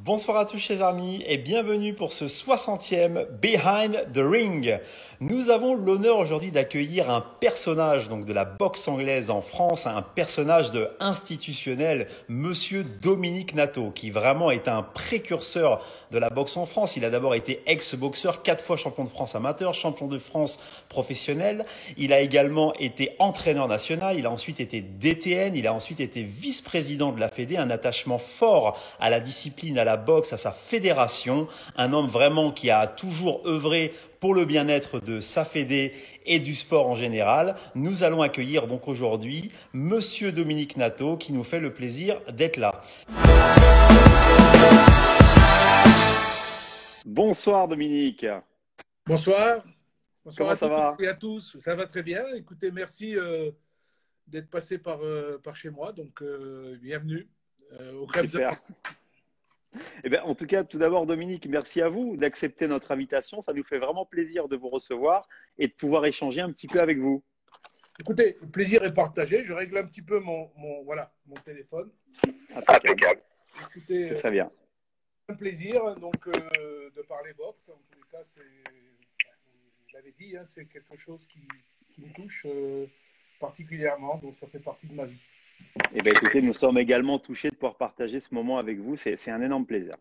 Bonsoir à tous chers amis et bienvenue pour ce 60e Behind the Ring. Nous avons l'honneur aujourd'hui d'accueillir un personnage donc de la boxe anglaise en France, un personnage institutionnel, Monsieur Dominique Nato, qui vraiment est un précurseur de la boxe en France. Il a d'abord été ex-boxeur, 4 fois champion de France amateur, champion de France professionnel. Il a également été entraîneur national, il a ensuite été DTN, il a ensuite été vice-président de la Fédé, un attachement fort à la discipline, à la boxe, à sa fédération. Un homme vraiment qui a toujours œuvré pour le bien-être de sa fédé et du sport en général. Nous allons accueillir donc aujourd'hui Monsieur Dominique Nato qui nous fait le plaisir d'être là. Bonsoir Dominique. Bonsoir. Bonsoir Comment à ça toutes va? et à tous. Ça va très bien. Écoutez, merci d'être passé par chez moi. Donc, bienvenue au Club Super. Eh bien, en tout cas, tout d'abord, Dominique, merci à vous d'accepter notre invitation. Ça nous fait vraiment plaisir de vous recevoir et de pouvoir échanger un petit peu avec vous. Écoutez, le plaisir est partagé. Je règle un petit peu mon téléphone. Impeccable. Écoutez, C'est très bien. un plaisir donc, de parler boxe. En tous les cas, je l'avais dit, hein, c'est quelque chose qui me touche particulièrement. Donc, ça fait partie de ma vie. Eh bien, écoutez, nous sommes également touchés de pouvoir partager ce moment avec vous. C'est un énorme plaisir.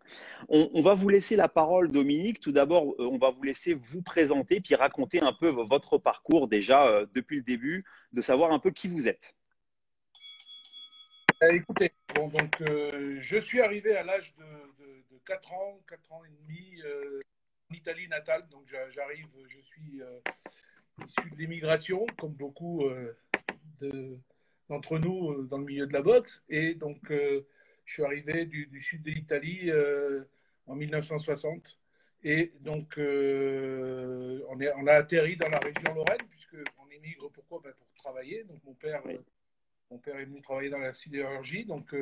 On va vous laisser la parole, Dominique. Tout d'abord, on va vous laisser vous présenter puis raconter un peu votre parcours déjà depuis le début, de savoir un peu qui vous êtes. Écoutez, bon, donc, je suis arrivé à l'âge de 4 ans et demi en Italie natale. Donc j'arrive, je suis issu de l'immigration, comme beaucoup de- d'entre nous dans le milieu de la boxe. Et donc je suis arrivé du sud de l'Italie en 1960. Et donc on a atterri dans la région Lorraine, puisqu'on émigre pourquoi? Ben, pour travailler. Donc Oui. mon père est venu travailler dans la sidérurgie, donc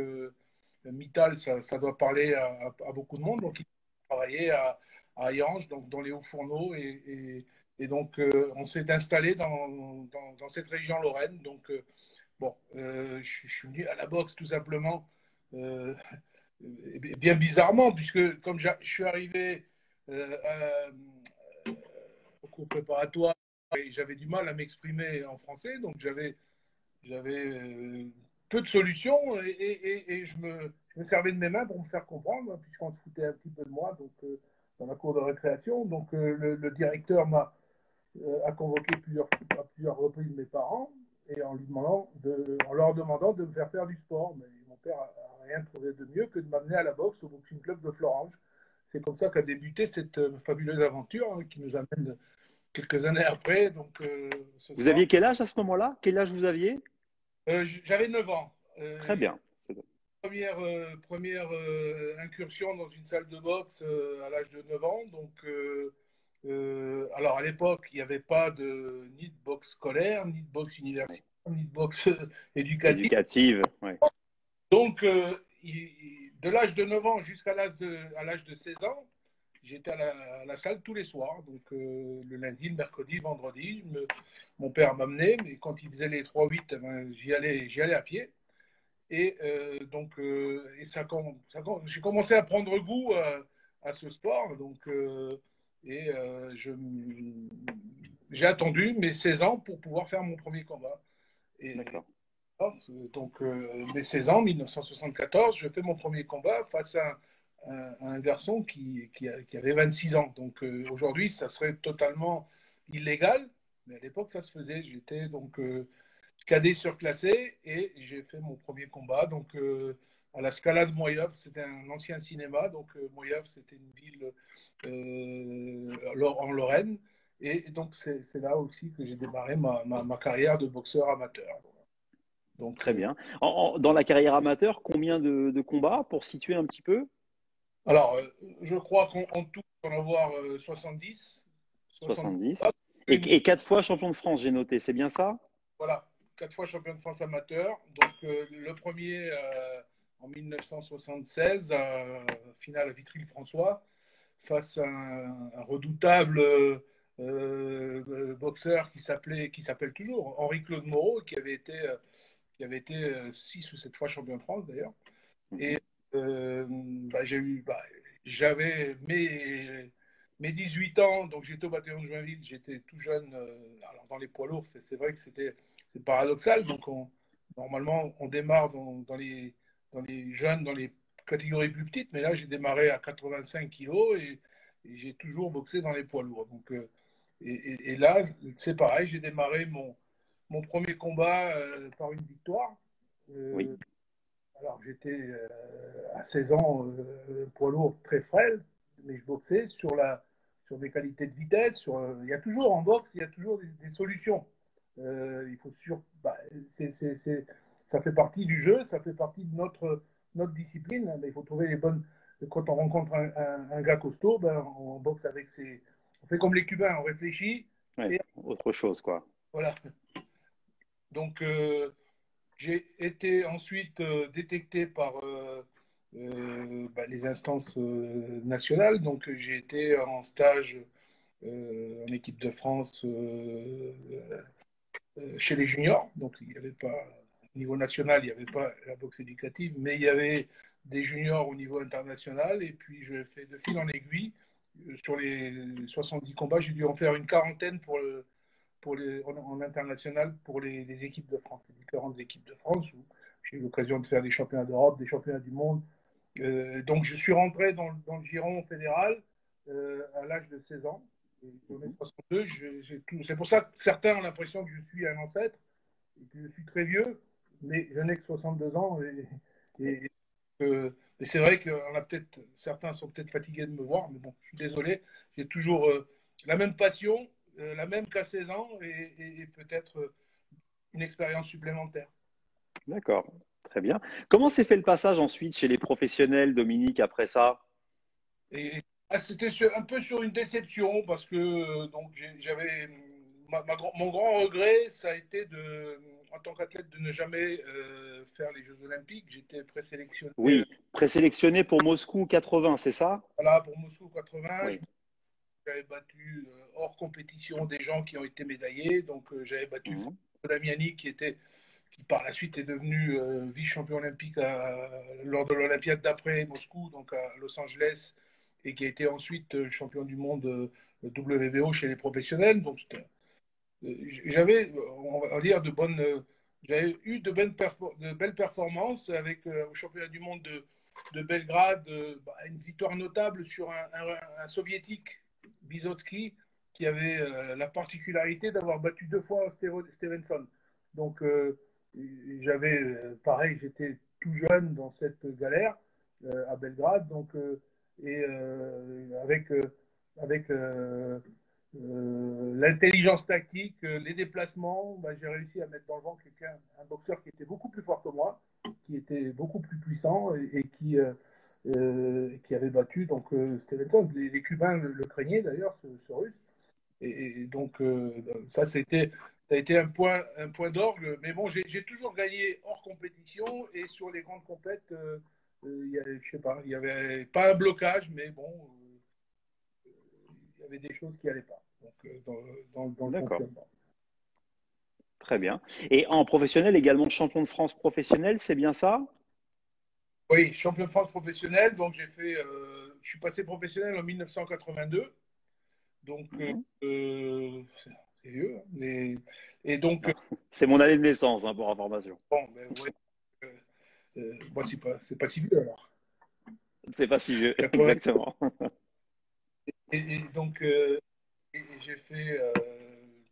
Mittal, ça doit parler à beaucoup de monde. Donc, il travaillait à Yange, donc dans les hauts fourneaux, et donc on s'est installé dans cette région Lorraine. Donc, bon, je suis venu à la boxe tout simplement, euh, bien bizarrement, puisque comme je suis arrivé au cours préparatoire, et j'avais du mal à m'exprimer en français, donc j'avais peu de solutions et je me servais de mes mains pour me faire comprendre, puisqu'on se foutait un petit peu de moi donc, dans la cour de récréation. Donc le directeur a convoqué à plusieurs reprises mes parents et en leur demandant de me faire du sport. Mais mon père n'a rien trouvé de mieux que de m'amener à la boxe au Boxing Club de Florange. C'est comme ça qu'a débuté cette fabuleuse aventure, hein, qui nous amène quelques années après. Donc ce Vous soir, aviez quel âge à ce moment-là? Quel âge vous aviez? j'avais 9 ans. Très bien. Première incursion dans une salle de boxe à l'âge de 9 ans. Donc, alors à l'époque, il n'y avait pas ni de boxe scolaire, ni de boxe Oui. universitaire, ni de boxe éducative. Éducative. Oui. Donc, de l'âge de 9 ans jusqu'à l'âge de 16 ans, j'étais à la salle tous les soirs. Donc, le lundi, le mercredi, le vendredi. Mon père m'amenait, mais quand il faisait les 3-8, eh ben, j'y allais à pied. Et donc, j'ai commencé à prendre goût à ce sport. Donc, et j'ai attendu mes 16 ans pour pouvoir faire mon premier combat. Et D'accord. donc, mes 16 ans, 1974, je fais mon premier combat face à un garçon qui avait 26 ans. Donc, aujourd'hui, ça serait totalement illégal. Mais à l'époque, ça se faisait. J'étais donc cadet surclassé et j'ai fait mon premier combat donc à la Scala de Moyeuf. C'était un ancien cinéma. Donc Moyeuf, c'était une ville en Lorraine. Et donc c'est là aussi que j'ai démarré ma carrière de boxeur amateur. Donc, Très bien. Dans la carrière amateur, combien de combats pour situer un petit peu? alors, je crois qu'en tout, on va avoir 70 70. combats. Une, Et 4 fois champion de France, j'ai noté. C'est bien ça? voilà, 4 fois champion de France amateur. Donc, le premier en 1976, finale à Vitry-le-François, face à un redoutable boxeur qui s'appelle toujours Henri-Claude Moreau, qui avait été 6 ou 7 fois champion de France d'ailleurs. Mhm. Et j'ai eu, j'avais mes 18 ans, donc j'étais au bataillon de Joinville, j'étais tout jeune. Alors dans les poids lourds, c'est vrai que c'est paradoxal. Donc normalement, on démarre dans les jeunes, dans les catégories plus petites, mais là, j'ai démarré à 85 kilos et j'ai toujours boxé dans les poids lourds. Donc, et là, c'est pareil, j'ai démarré mon premier combat par une victoire. Oui. Euh, alors, j'étais à 16 ans poids lourd très frêle, mais je boxais sur des qualités de vitesse. Il y a toujours en boxe, il y a toujours des solutions. Il faut bah, ça fait partie du jeu, ça fait partie de notre discipline. Mais il faut trouver les bonnes. Quand on rencontre un gars costaud, ben, on boxe avec ses. On fait comme les Cubains, on réfléchit Ouais, et autre chose, quoi. voilà. Donc, j'ai été ensuite détecté par bah, les instances nationales. Donc, j'ai été en stage en équipe de France chez les juniors. Donc, il n'y avait pas, au niveau national, il n'y avait pas la boxe éducative, mais il y avait des juniors au niveau international. Et puis, je fais de fil en aiguille. Sur les 70 combats, j'ai dû en faire une quarantaine en international pour les équipes de France, les différentes équipes de France, où j'ai eu l'occasion de faire des championnats d'Europe, des championnats du monde. Donc je suis rentré dans le giron fédéral à l'âge de 16 ans. J'en ai 62. C'est pour ça que certains ont l'impression que je suis un ancêtre et que je suis très vieux, mais je n'ai que 62 ans. Et c'est vrai que certains sont peut-être fatigués de me voir, mais bon, je suis désolé. J'ai toujours la même passion, la même qu'à 16 ans et peut-être une expérience supplémentaire. D'accord, très bien. Comment s'est fait le passage ensuite chez les professionnels, Dominique, après ça? Et c'était un peu sur une déception parce que donc j'avais mon grand regret, ça a été en tant qu'athlète de ne jamais faire les Jeux Olympiques. J'étais présélectionné Oui, présélectionné pour Moscou 80, c'est ça? voilà, pour Moscou 80. Oui. J'avais battu hors compétition des gens qui ont été médaillés. Donc j'avais battu Mhm. Damiani qui par la suite est devenu vice-champion olympique lors de l'Olympiade d'après Moscou, donc à Los Angeles, et qui a été ensuite champion du monde WBO chez les professionnels. Donc j'avais, on va dire, j'avais eu de belles performances avec au championnat du monde de Belgrade, bah, une victoire notable sur un soviétique, Bizotsky, qui avait la particularité d'avoir battu 2 fois Stevenson. Donc, pareil, j'étais tout jeune dans cette galère à Belgrade, donc, avec l'intelligence tactique, les déplacements, bah, j'ai réussi à mettre dans le vent un boxeur qui était beaucoup plus fort que moi, qui était beaucoup plus puissant et qui avait battu donc Stevenson. Les Cubains le craignaient d'ailleurs, ce Russe. Et donc ça a été un point d'orgue. Mais bon, j'ai toujours gagné hors compétition et sur les grandes compètes, je sais pas, il n'y avait pas un blocage, mais bon, il y avait des choses qui n'allaient pas donc, dans le D'accord, fonctionnement. très bien. Et en professionnel, également champion de France professionnel, c'est bien ça? Oui, champion de France professionnel. Donc je suis passé professionnel en 1982. Donc Mhm. c'est vieux. Et donc Non, c'est mon année de naissance, hein, pour information. bon, ben, ouais, bon, c'est pas si vieux alors. C'est pas si vieux, 80. exactement. Et donc j'ai fait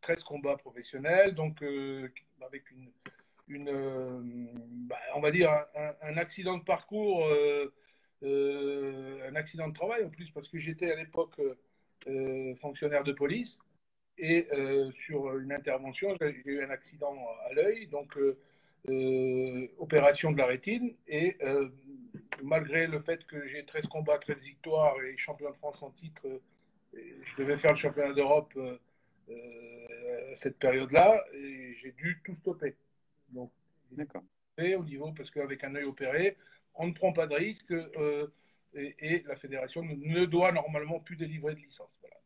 13 combats professionnels. Donc avec on va dire un accident de parcours, un accident de travail en plus, parce que j'étais à l'époque fonctionnaire de police et sur une intervention, j'ai eu un accident à l'œil, donc opération de la rétine et malgré le fait que j'ai 13 combats, 13 victoires et champion de France en titre, je devais faire le championnat d'Europe à cette période-là et j'ai dû tout stopper. Donc, j'ai dû D'accord, stopper au niveau, parce qu'avec un œil opéré, on ne prend pas de risque et la fédération ne doit normalement plus délivrer de licence. Voilà.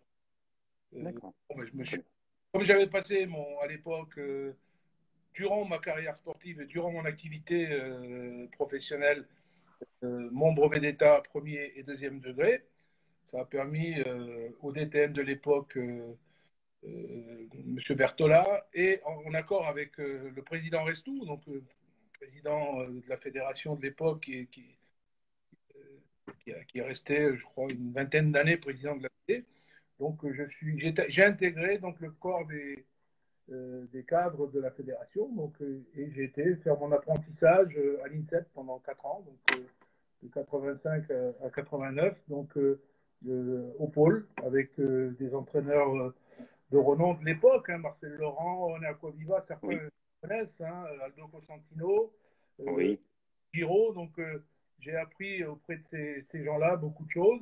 d'accord. Bon, ben, Très bien. comme j'avais passé à l'époque, durant ma carrière sportive et durant mon activité professionnelle, mon brevet d'État premier et deuxième degré. Ça a permis au DTN de l'époque, M. Berthola, et en accord avec le président Restou, donc président de la fédération de l'époque, qui est resté, je crois, une vingtaine d'années président de la fédé. Donc j'ai intégré donc le corps des cadres de la fédération, donc, et j'ai été faire mon apprentissage à l'INSEP pendant 4 ans, donc de 85 à 89, donc au pôle, avec des entraîneurs de renom de l'époque, hein, Marcel Laurent, René Aquaviva, certains Oui, connaissent, hein, Aldo Cosentino, oui, Giro, donc j'ai appris auprès de ces gens-là beaucoup de choses,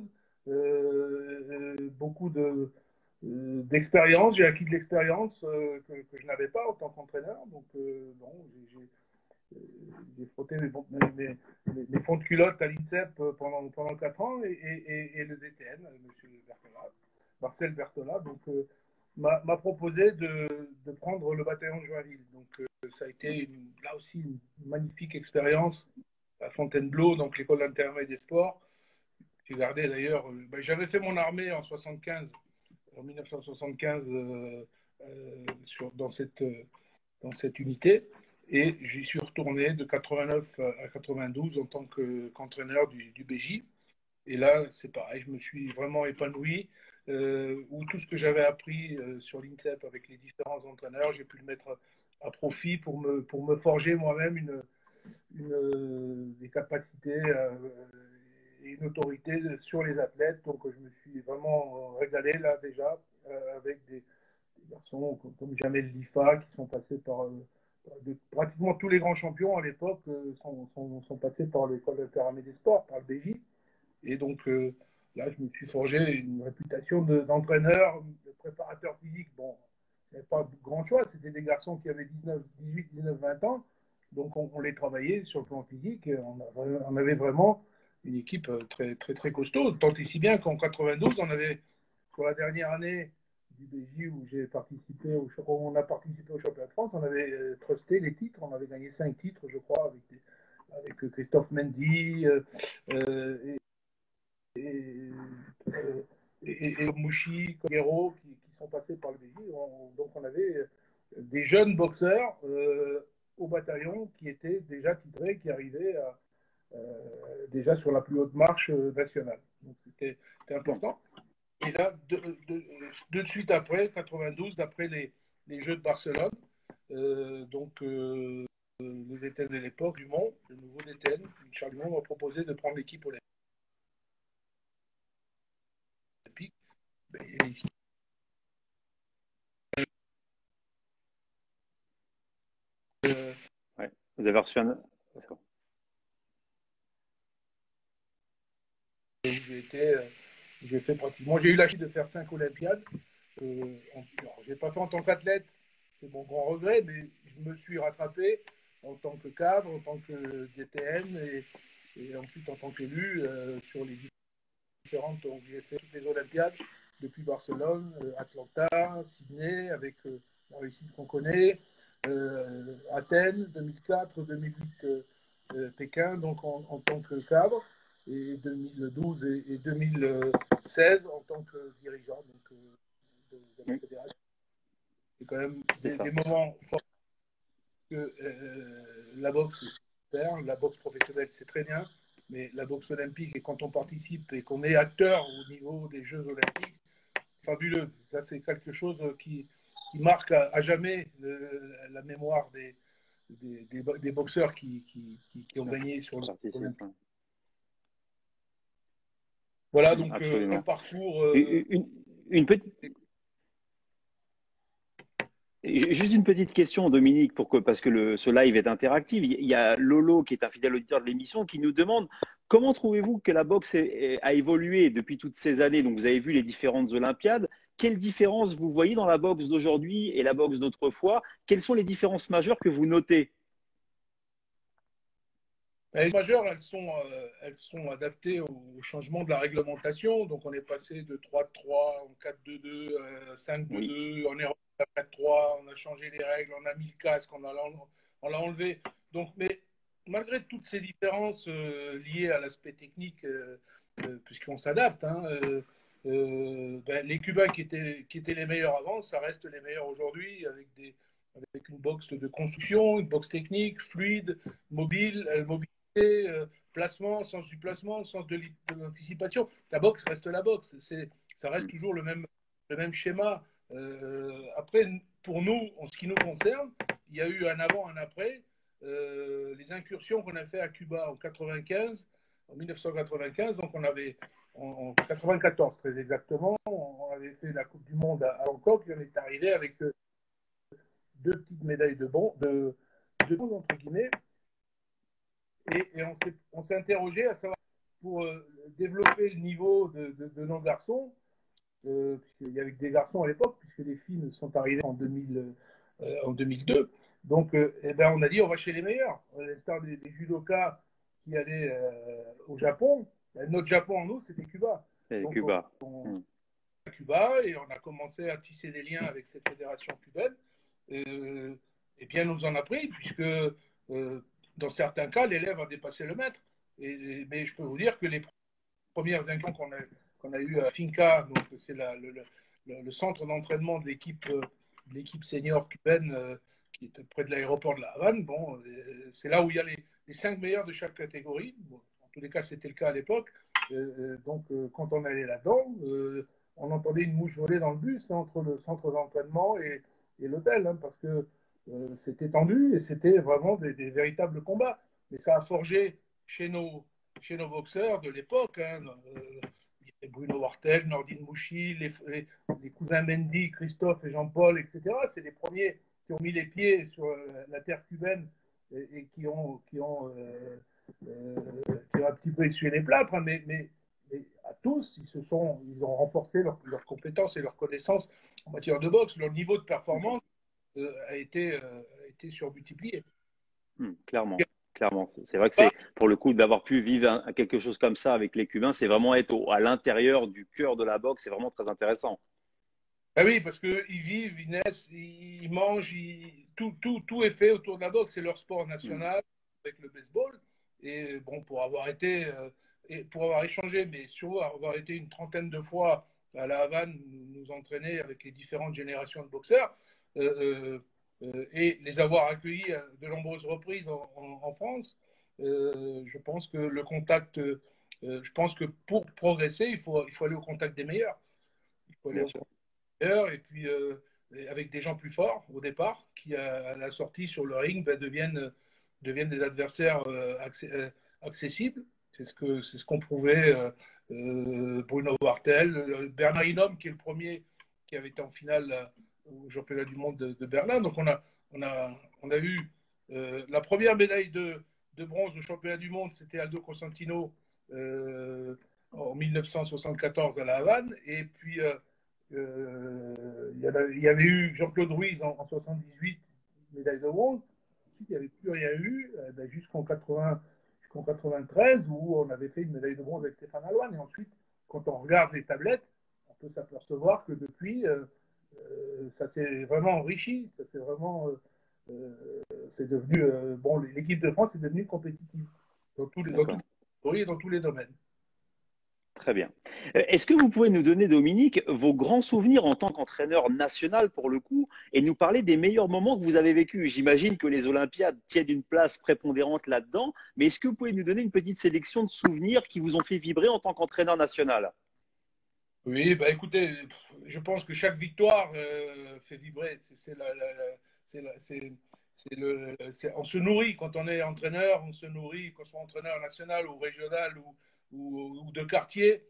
beaucoup d'expérience, j'ai acquis de l'expérience que je n'avais pas en tant qu'entraîneur, donc bon, j'ai frotté mes fonds de culotte à l'INSEP pendant 4 ans et le DTN, M. Bertola, Marcel Bertola, donc m'a proposé de prendre le bataillon de Joinville. Donc ça a été là aussi une magnifique expérience à Fontainebleau, donc l'école d'intermédiaire des sports. J'ai gardé d'ailleurs, j'avais fait mon armée en 75, en 1975 dans cette unité. Et j'y suis retourné de 89 à 92 en tant qu'entraîneur du BJ. Et là, c'est pareil, je me suis vraiment épanoui. Où tout ce que j'avais appris sur l'INSEP avec les différents entraîneurs, j'ai pu le mettre à profit pour me forger moi-même des capacités et une autorité sur les athlètes. Donc je me suis vraiment régalé là déjà avec des garçons comme Jamel Lifa qui sont passés par pratiquement tous les grands champions à l'époque sont passés par l'école d'interarmée des sports, par le BJ. Et donc là, je me suis forgé une réputation d'entraîneur, de préparateur physique. Bon, il n'y avait pas grand choix, c'était des garçons qui avaient 18, 19, 20 ans. Donc on les travaillait sur le plan physique. Et on avait vraiment une équipe très, très, très costaud. Tant et si bien qu'en 92, on avait, pour la dernière année du BJ où j'ai participé, on a participé au championnat de France, on avait trusté les titres. On avait gagné 5 titres, je crois, avec Christophe Mendy et, et Mouchi, Kogero, qui sont passés par le BJ. Donc on avait des jeunes boxeurs au bataillon qui étaient déjà titrés, qui arrivaient déjà sur la plus haute marche nationale. Donc c'était important. Et là, de suite après, 92, après les Jeux de Barcelone, le DTN de l'époque, Dumont, le nouveau DTN, Charles Dumont, m'a proposé de prendre l'équipe olympique. ouais. Vous avez reçu un. J'ai fait pratiquement, j'ai eu la chance de faire 5 Olympiades. J'ai pas fait en tant qu'athlète, c'est mon grand regret, mais je me suis rattrapé en tant que cadre, en tant que DTN et ensuite en tant qu'élu sur les différentes. Donc j'ai fait toutes les Olympiades depuis Barcelone, Atlanta, Sydney, avec la réussite qu'on connaît, Athènes 2004, 2008 Pékin, donc en tant que cadre, et 2012 et 2016 en tant que dirigeant donc, de la Oui, fédération. C'est quand même c'est ça. des moments forts que la boxe, c'est super, la boxe professionnelle, c'est très bien, mais la boxe olympique, et quand on participe et qu'on est acteur au niveau des Jeux olympiques, fabuleux. Ça, c'est quelque chose qui marque à jamais la mémoire des boxeurs qui ont gagné sur Participe, l'Olympique. hein. Voilà donc un Absolument. parcours. Une, une petite, juste une petite question, Dominique, parce que ce live est interactif. Il y a Lolo, qui est un fidèle auditeur de l'émission, qui nous demande comment trouvez-vous que la boxe a évolué depuis toutes ces années? Donc, vous avez vu les différentes Olympiades. Quelle différence vous voyez dans la boxe d'aujourd'hui et la boxe d'autrefois? Quelles sont les différences majeures que vous notez? Les majeures, elles sont adaptées au changement de la réglementation. Donc, on est passé de 3-3 en 4-2-2, Oui, 5-2-2, on est revenu à 4-3, on a changé les règles, on a mis le casque, on l'a enlevé. Donc, mais malgré toutes ces différences liées à l'aspect technique, puisqu'on s'adapte, hein, ben, les Cubains qui étaient les meilleurs avant, ça reste les meilleurs aujourd'hui avec une boxe de construction, une boxe technique, fluide, mobile, mobilité, placement, sens du placement, sens de l'anticipation. La boxe reste la boxe. Ça reste toujours le même schéma. Après, pour nous, en ce qui nous concerne, il y a eu un avant, un après. Les incursions qu'on a fait à Cuba en 95, en 1995, donc on avait en 94 très exactement, on avait fait la Coupe du Monde à Bangkok et on est arrivé avec deux petites médailles de bronze, entre guillemets, et on s'est interrogé à savoir pour développer le niveau de nos garçons, puisqu'il y avait des garçons à l'époque, puisque les filles sont arrivées en 2002. Donc, eh ben, on a dit on va chez les meilleurs. Les stars des judokas qui allaient au Japon, notre Japon en nous, c'était Cuba. Et donc, Cuba. À Cuba et on a commencé à tisser des liens avec cette fédération cubaine. Et bien, on nous en a pris, puisque dans certains cas, l'élève a dépassé le maître. Mais je peux vous dire que les premières incursions qu'on a eues à Finca, donc c'est le centre d'entraînement de l'équipe senior cubaine qui est près de l'aéroport de la Havane. Bon, c'est là où il y a les 5 meilleurs de chaque catégorie. Bon, en tous les cas, c'était le cas à l'époque. Donc, quand on allait là-dedans, on entendait une mouche voler dans le bus entre le centre d'entraînement et l'hôtel, hein, parce que c'était tendu et c'était vraiment des véritables combats. Mais ça a forgé chez nos boxeurs de l'époque, hein, Bruno Wartel, Nordine Mouchi, les cousins Mendy, Christophe et Jean-Paul, etc. C'est les premiers qui ont mis les pieds sur la terre cubaine et qui ont un petit peu essuyé les plâtres, hein, mais à tous, ils ont renforcé leurs compétences et leurs connaissances en matière de boxe. Leur niveau de performance a été surmultiplié. Clairement. Clairement, c'est vrai que c'est pour le coup d'avoir pu vivre quelque chose comme ça avec les Cubains, c'est vraiment être à l'intérieur du cœur de la boxe, c'est vraiment très intéressant. Ah oui, parce qu'ils vivent, ils naissent, ils mangent, tout est fait autour de la boxe. C'est leur sport national avec le baseball. Et bon, pour avoir été, et pour avoir échangé, mais surtout avoir été une trentaine de fois à la Havane, nous entraîner avec les différentes générations de boxeurs, et les avoir accueillis de nombreuses reprises en France, je pense que le contact, je pense que pour progresser, il faut aller au contact des meilleurs. Il faut aller Bien au sûr. contact des meilleurs et puis avec des gens plus forts au départ, qui à la sortie sur le ring ben, deviennent des adversaires accessibles. C'est ce qu'on prouvait Bruno Wartel, Bernard Hinault, qui est le premier qui avait été en finale au championnat du monde de Berlin. Donc on a eu la première médaille de bronze au championnat du monde, c'était Aldo Costantino en 1974 à la Havane. Et puis il y avait eu Jean-Claude Ruiz en 78, médaille de bronze. Ensuite, il n'y avait plus rien eu ben, jusqu'en 93 où on avait fait une médaille de bronze avec Stéphane Alouane. Et ensuite, quand on regarde les tablettes, on peut s'apercevoir que depuis, ça s'est vraiment enrichi. Ça s'est vraiment, c'est devenu, bon, l'équipe de France est devenue compétitive dans toutes les catégories et dans tous les domaines. Très bien. Est-ce que vous pouvez nous donner, Dominique, vos grands souvenirs en tant qu'entraîneur national pour le coup et nous parler des meilleurs moments que vous avez vécus? J'imagine que les Olympiades tiennent une place prépondérante là-dedans, mais est-ce que vous pouvez nous donner une petite sélection de souvenirs qui vous ont fait vibrer en tant qu'entraîneur national? Oui, bah écoutez, je pense que chaque victoire fait vibrer. On se nourrit quand on est entraîneur, on se nourrit, qu'on soit entraîneur national ou régional ou de quartier,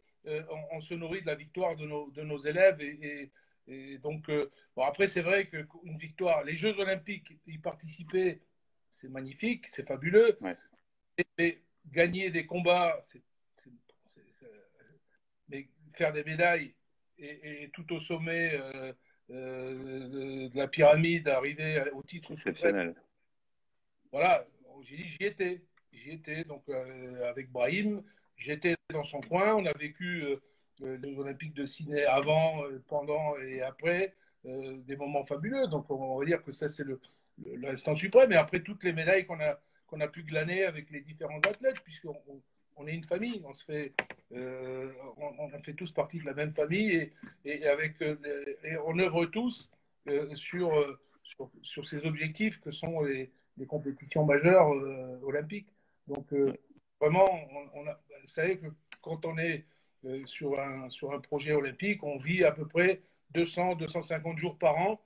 on se nourrit de la victoire de nos élèves. Et donc, bon, après, c'est vrai qu'une victoire, les Jeux Olympiques, y participer, c'est magnifique, c'est fabuleux. Ouais. Et gagner des combats, mais faire des médailles et tout au sommet de la pyramide, arriver au titre exceptionnel. Voilà, j'ai dit j'y étais donc avec Brahim, j'étais dans son coin, on a vécu les Olympiques de Sydney avant, pendant et après, des moments fabuleux. Donc on va dire que ça c'est l'instant suprême. Et après toutes les médailles qu'on qu'on a pu glaner avec les différents athlètes, puisqu'on on est une famille, on fait tous partie de la même famille et on œuvre tous sur ces objectifs que sont les compétitions majeures olympiques. Donc vraiment, vous savez que quand on est sur un projet olympique, on vit à peu près 200-250 jours par an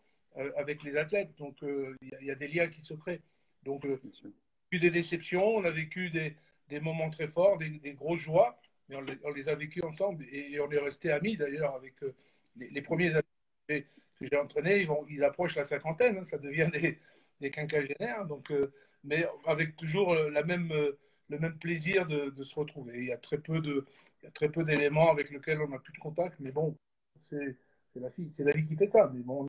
avec les athlètes. Donc il y a des liens qui se créent. Donc on a vécu des déceptions, on a vécu des moments très forts, des grosses joies, mais on les a vécus ensemble et on est restés amis d'ailleurs avec les premiers athlètes que j'ai entraînés, ils approchent la cinquantaine, hein, ça devient des quinquagénaires, donc, mais avec toujours le même plaisir de se retrouver. Il y a très peu d'éléments avec lesquels on n'a plus de contact, mais bon, c'est la vie qui fait ça, mais bon,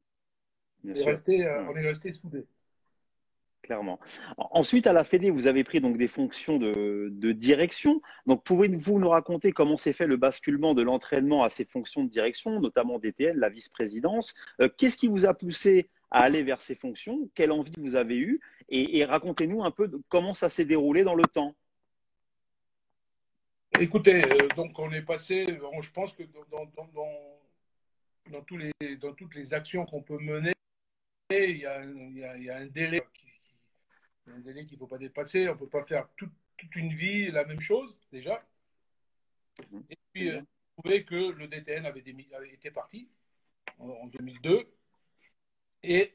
Bien sûr. on est resté soudés. Clairement. Ensuite, à la Fédé, vous avez pris donc des fonctions de direction. Donc, pouvez-vous nous raconter comment s'est fait le basculement de l'entraînement à ces fonctions de direction, notamment DTN, la vice-présidence? Qu'est-ce qui vous a poussé à aller vers ces fonctions? Quelle envie vous avez eue? Et racontez-nous un peu comment ça s'est déroulé dans le temps. Écoutez, donc on est passé, je pense que dans toutes les actions qu'on peut mener, il y a un délai qu'il ne faut pas dépasser. On ne peut pas faire toute une vie la même chose, déjà. Et puis, je trouvais que le DTN avait été parti en 2002. Et,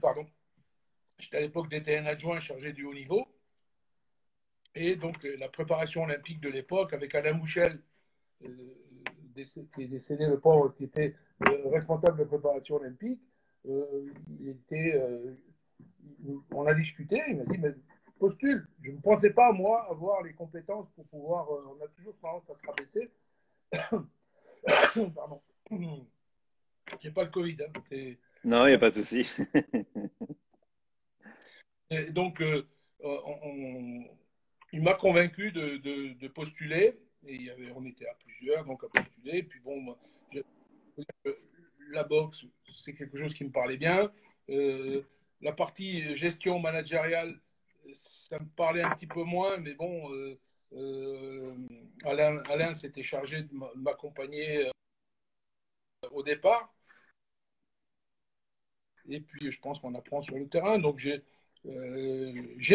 pardon, j'étais à l'époque DTN adjoint chargé du haut niveau. Et donc, la préparation olympique de l'époque, avec Alain Mouchel, qui est décédé, le pauvre, qui était responsable de préparation olympique, on a discuté, il m'a dit, mais postule. Je ne pensais pas, moi, avoir les compétences pour pouvoir, on a toujours tendance à se rabaisser. Pardon. J'ai pas le Covid. Hein, non, il n'y a pas de souci. et donc, il m'a convaincu de postuler. Et on était à plusieurs, donc à postuler. Et puis bon, moi, la boxe, c'est quelque chose qui me parlait bien. La partie gestion managériale, ça me parlait un petit peu moins, mais bon, Alain s'était chargé de m'accompagner au départ. Et puis, je pense qu'on apprend sur le terrain. Donc, j'ai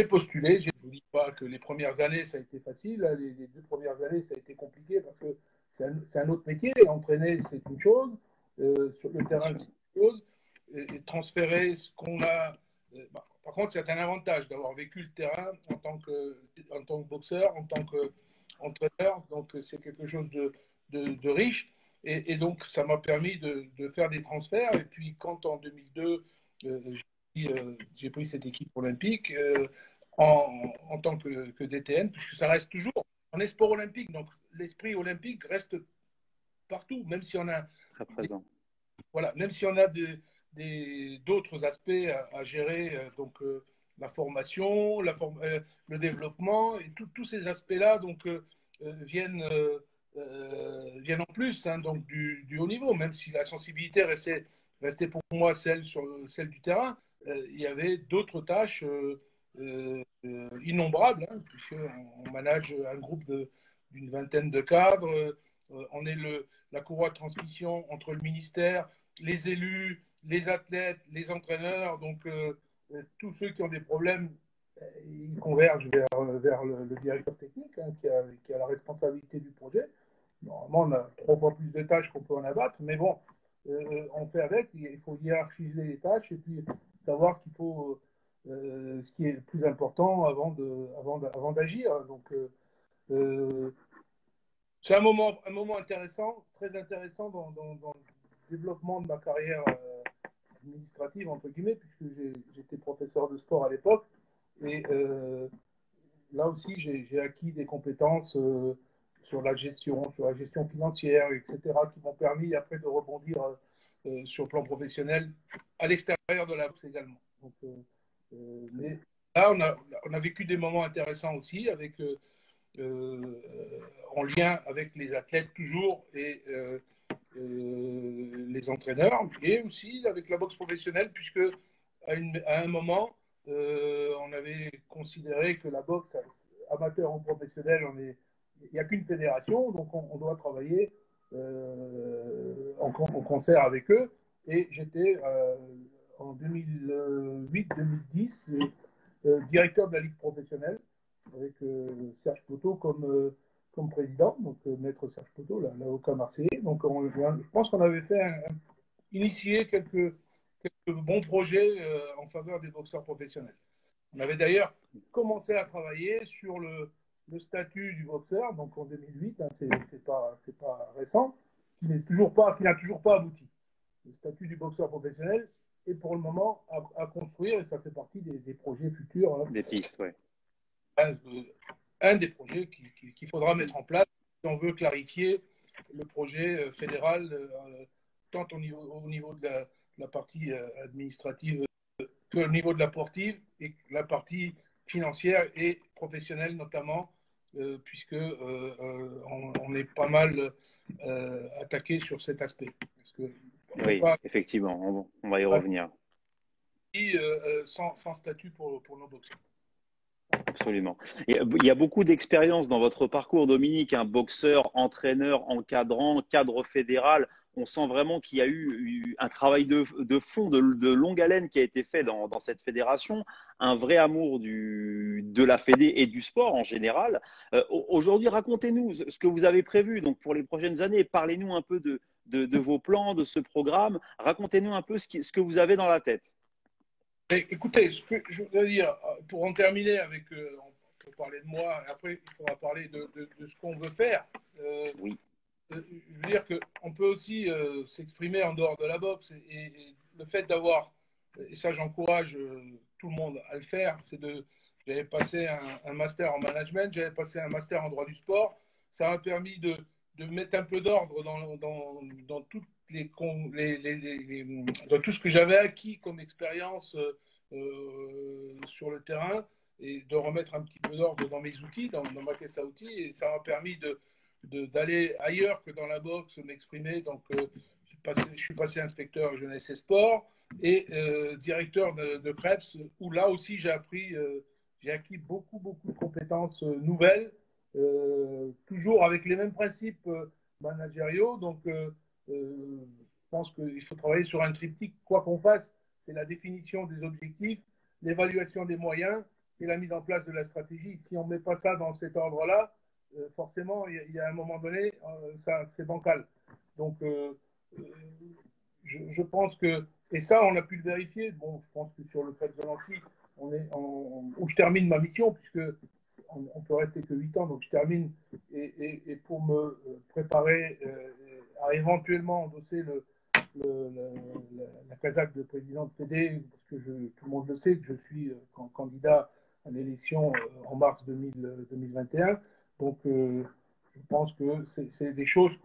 postulé. Je ne vous dis pas que les premières années, ça a été facile. Les 2 premières années, ça a été compliqué parce que c'est un autre métier. Entraîner, c'est une chose. Sur le terrain, c'est une chose. Et transférer ce qu'on a. Par contre, c'est un avantage d'avoir vécu le terrain en tant que boxeur, en tant qu'entraîneur. Donc, c'est quelque chose de riche. Et donc, ça m'a permis de faire des transferts. Et puis, quand en 2002, j'ai pris cette équipe olympique en tant que DTN, puisque ça reste toujours un sport olympique. Donc, l'esprit olympique reste partout, même si on a, Très présent. voilà, même si on a d'autres aspects à gérer, la formation, le développement, et tous ces aspects-là viennent viennent en plus, hein, donc du haut niveau, même si la sensibilité restait pour moi celle du terrain, il y avait d'autres tâches innombrables, hein, puisqu'on manage un groupe d'une vingtaine de cadres, on est la courroie de transmission entre le ministère, les élus, les athlètes, les entraîneurs, donc tous ceux qui ont des problèmes, ils convergent vers le directeur technique, hein, qui a la responsabilité du projet. Normalement, on a 3 fois plus de tâches qu'on peut en abattre, mais bon, on fait avec. Il faut hiérarchiser les tâches et puis savoir ce qui est le plus important avant d'agir. Donc, c'est un moment intéressant, très intéressant dans le développement de ma carrière administrative, entre guillemets, puisque j'étais professeur de sport à l'époque. Et là aussi, j'ai acquis des compétences sur la gestion financière, etc., qui m'ont permis après de rebondir sur le plan professionnel à l'extérieur de la boxe également. Donc, mais là, on a vécu des moments intéressants aussi, en lien avec les athlètes toujours et les entraîneurs, et aussi avec la boxe professionnelle, puisque à un moment, on avait considéré que la boxe, amateur ou professionnelle, il n'y a qu'une fédération, donc on doit travailler en concert avec eux. Et j'étais en 2008-2010 directeur de la Ligue professionnelle avec Serge Poteau comme président, donc maître Serge Poteau, l'avocat marseillais. Donc je pense qu'on avait fait initier quelques bons projets en faveur des boxeurs professionnels. On avait d'ailleurs commencé à travailler sur le statut du boxeur, donc en 2008, hein, c'est pas récent, qui n'a toujours pas abouti. Le statut du boxeur professionnel est pour le moment à construire et ça fait partie des projets futurs. Hein. Des pistes, oui. Un des projets qu'il faudra mettre en place si on veut clarifier le projet fédéral, tant au niveau de la partie administrative que au niveau de la sportive et la partie financière et professionnelle notamment, puisque on est pas mal attaqué sur cet aspect. Parce que oui, effectivement, on va y revenir. Sans statut pour nos boxeurs. Absolument. Il y a beaucoup d'expérience dans votre parcours, Dominique, un boxeur, entraîneur, encadrant, cadre fédéral. On sent vraiment qu'il y a eu un travail de fond, de longue haleine qui a été fait dans cette fédération, un vrai amour de la fédé et du sport en général. Aujourd'hui, racontez-nous ce que vous avez prévu donc pour les prochaines années. Parlez-nous un peu de vos plans, de ce programme. Racontez-nous un peu ce que vous avez dans la tête. Écoutez, ce que je voudrais dire, pour en terminer avec, on peut parler de moi, et après il faudra parler de ce qu'on veut faire. Oui. Je veux dire qu'on peut aussi s'exprimer en dehors de la boxe et le fait d'avoir, et ça j'encourage tout le monde à le faire, j'avais passé un master en management, j'avais passé un master en droit du sport, ça m'a permis de mettre un peu d'ordre dans toutes dans tout ce que j'avais acquis comme expérience sur le terrain et de remettre un petit peu d'ordre dans mes outils, dans ma caisse à outils, et ça m'a permis d'aller ailleurs que dans la boxe, m'exprimer. Donc, je suis passé inspecteur jeunesse et sport et directeur de CREPS, où là aussi j'ai acquis beaucoup de compétences nouvelles, toujours avec les mêmes principes managériaux. Donc, je pense qu'il faut travailler sur un triptyque, quoi qu'on fasse, c'est la définition des objectifs, l'évaluation des moyens et la mise en place de la stratégie. Si on ne met pas ça dans cet ordre-là, forcément, il y a un moment donné, c'est bancal. Donc, je pense que, et ça, on a pu le vérifier. Bon, je pense que sur le Club de Nancy, où je termine ma mission, puisque on peut rester que 8 ans, donc je termine, et pour me préparer à éventuellement endosser la casaque de président de Fédé, parce que tout le monde le sait, que je suis candidat à l'élection en mars 2021. Donc, je pense que c'est des choses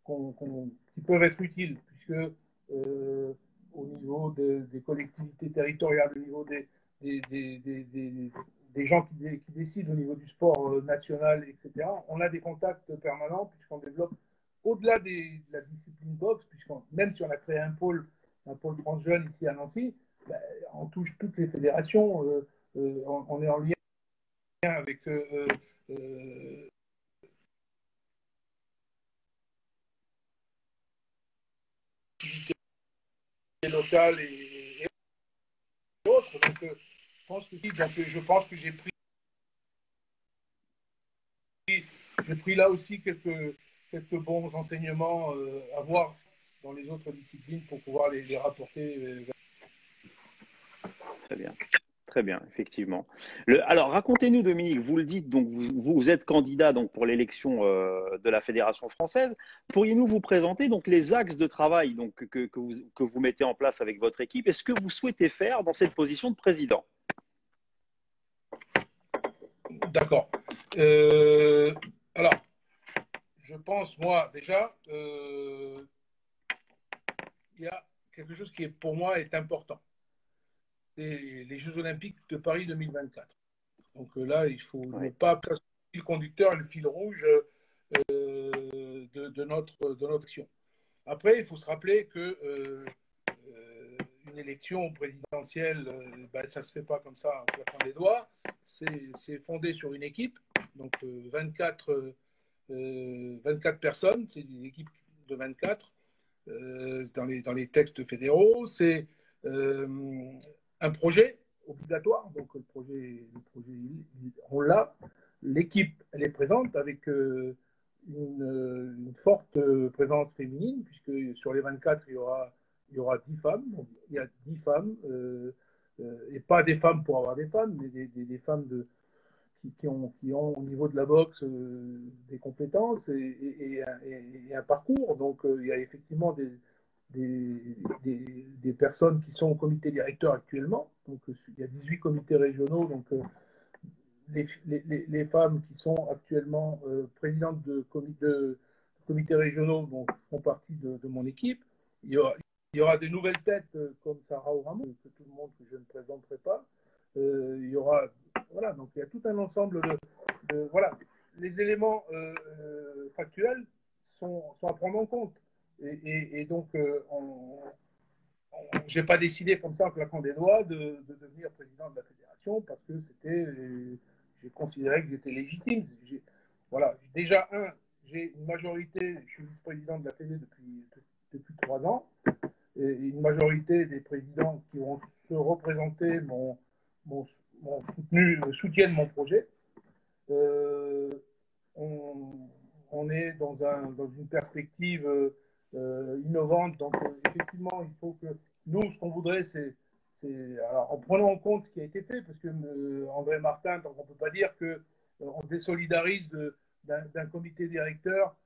qui peuvent être utiles, puisque au niveau des collectivités territoriales, au niveau des gens qui décident au niveau du sport national, etc., on a des contacts permanents, puisqu'on développe au-delà de la discipline boxe, même si on a créé un pôle France Jeune ici à Nancy, on touche toutes les fédérations, on est en lien avec locales et autres. Donc, je pense que j'ai pris là aussi quelques bons enseignements à voir dans les autres disciplines pour pouvoir les rapporter. Très bien. Très bien, effectivement. Alors, racontez-nous, Dominique, vous le dites, donc vous êtes candidat donc, pour l'élection de la Fédération française. Pourriez-vous vous présenter donc, les axes de travail donc, que vous mettez en place avec votre équipe et ce que vous souhaitez faire dans cette position de président? D'accord. Alors, je pense, moi, déjà, il y a quelque chose qui, pour moi, est important. C'est les Jeux Olympiques de Paris 2024. Donc là, il faut ne pas passer le fil conducteur, le fil rouge de notre action. Après, il faut se rappeler qu'il une élection présidentielle, ça ne se fait pas comme ça en claquant les doigts. C'est fondé sur une équipe, donc 24 personnes, c'est une équipe de 24 dans les textes fédéraux. C'est un projet obligatoire, donc le projet on l'a. L'équipe, elle est présente avec une forte présence féminine, puisque sur les 24, il y aura 10 femmes. Donc, il y a 10 femmes, et pas des femmes pour avoir des femmes, mais des femmes qui ont au niveau de la boxe des compétences et un parcours. Donc il y a effectivement des personnes qui sont au comité directeur actuellement. Donc il y a 18 comités régionaux. Donc les femmes qui sont actuellement présidentes de comités régionaux font partie de mon équipe. Il y aura des nouvelles têtes comme Sarah Oramon, que tout le monde, que je ne présenterai pas. Il y aura, voilà, donc il y a tout un ensemble voilà, les éléments factuels sont à prendre en compte. Et donc, j'ai pas décidé comme ça en claquant des doigts de devenir président de la fédération parce que j'ai considéré que j'étais légitime. Voilà, déjà j'ai une majorité, je suis vice-président de la fédé depuis 3 ans, et une majorité des présidents qui vont se représenter soutiennent mon projet. On est dans une perspective innovante. Donc, effectivement, il faut que nous, ce qu'on voudrait, c'est alors, en prenant en compte ce qui a été fait, parce que André Martin, donc on ne peut pas dire qu'on se désolidarise d'un comité directeur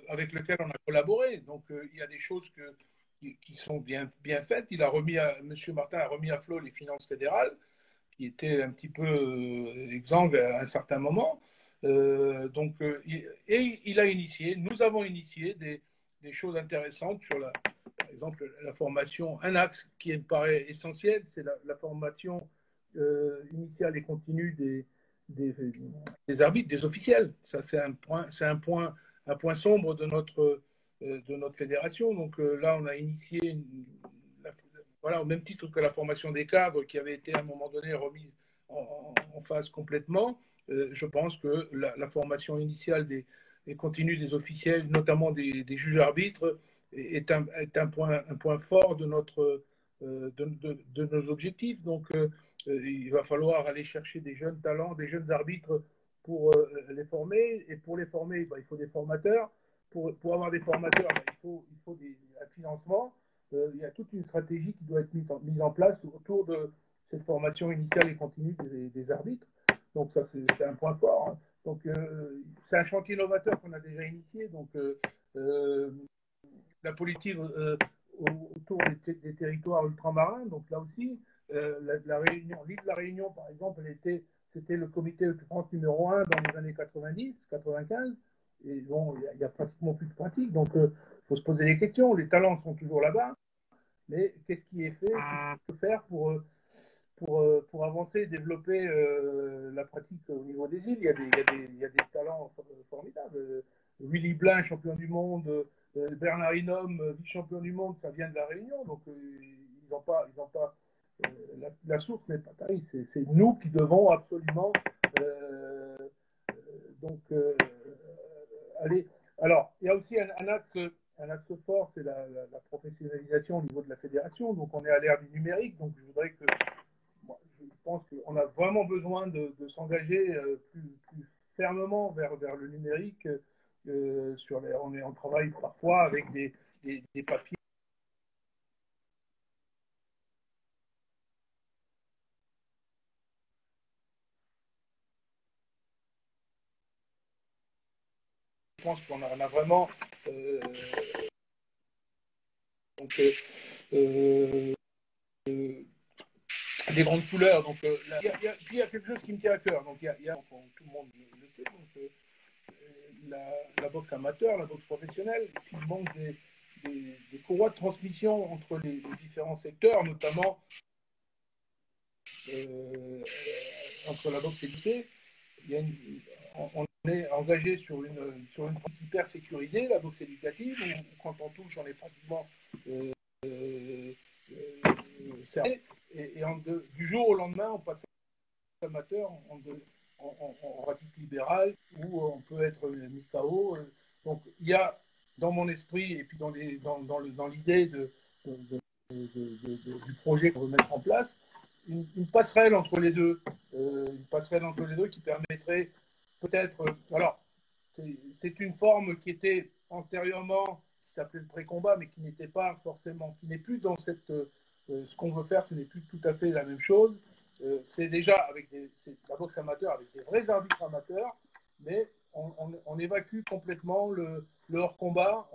avec lequel on a collaboré. Donc, il y a des choses qui sont bien faites. M. Martin a remis à flot les finances fédérales, qui étaient un petit peu exsangues à un certain moment. Nous avons initié des choses intéressantes sur par exemple, la formation. Un axe qui me paraît essentiel, c'est la formation initiale et continue des arbitres, des officiels. Ça, c'est un point sombre de notre fédération. Donc là, on a initié voilà, au même titre que la formation des cadres qui avait été à un moment donné remise en phase complètement. Je pense que la formation initiale et continue des officiels, notamment des juges arbitres, est un point fort de nos objectifs. Donc, il va falloir aller chercher des jeunes talents, des jeunes arbitres pour les former. Et pour les former, il faut des formateurs. Pour avoir des formateurs, il faut un financement. Il y a toute une stratégie qui doit être mise en place autour de cette formation initiale et continue des arbitres. Donc ça, c'est un point fort. Hein. Donc c'est un chantier novateur qu'on a déjà initié. Donc la politique autour des territoires ultramarins. Donc là aussi, l'île de la Réunion, par exemple, c'était le comité de France numéro 1 dans les années 90, 95. Et bon, il n'y a pratiquement plus de pratique. Donc il faut se poser des questions. Les talents sont toujours là-bas. Mais qu'est-ce qui est fait? Qu'est-ce qu'il faut faire pour avancer et développer la pratique au niveau des îles? Il y a des talents formidables. Willy Blin, champion du monde, Bernard Hinault, vice-champion du monde, ça vient de la Réunion. Donc, ils n'ont pas la source n'est pas taille. C'est nous qui devons absolument aller. Alors, il y a aussi un axe fort, c'est la professionnalisation au niveau de la fédération. Donc, on est à l'ère du numérique. Donc, je pense qu'on a vraiment besoin de s'engager plus fermement vers le numérique. On travaille parfois avec des papiers. Je pense qu'on a vraiment des grandes couleurs. Donc, il y a quelque chose qui me tient à cœur. Donc, tout le monde le sait. Donc, la boxe amateur, la boxe professionnelle, il manque des courroies de transmission entre les différents secteurs, notamment entre la boxe et le lycée. On est engagé sur une pratique hyper sécurisée, la boxe éducative, où quand on touche, on est pratiquement du jour au lendemain, on passe amateur en pratique libérale ou on peut être mis KO. Donc il y a dans mon esprit et puis dans l'idée du projet qu'on veut mettre en place une passerelle entre les deux, qui permettrait peut-être, alors c'est une forme qui était antérieurement qui s'appelait le pré-combat, mais qui n'était pas forcément, qui n'est plus dans ce qu'on veut faire, ce n'est plus tout à fait la même chose. C'est déjà c'est la boxe amateur avec des vrais arbitres amateurs, mais on évacue complètement le hors-combat,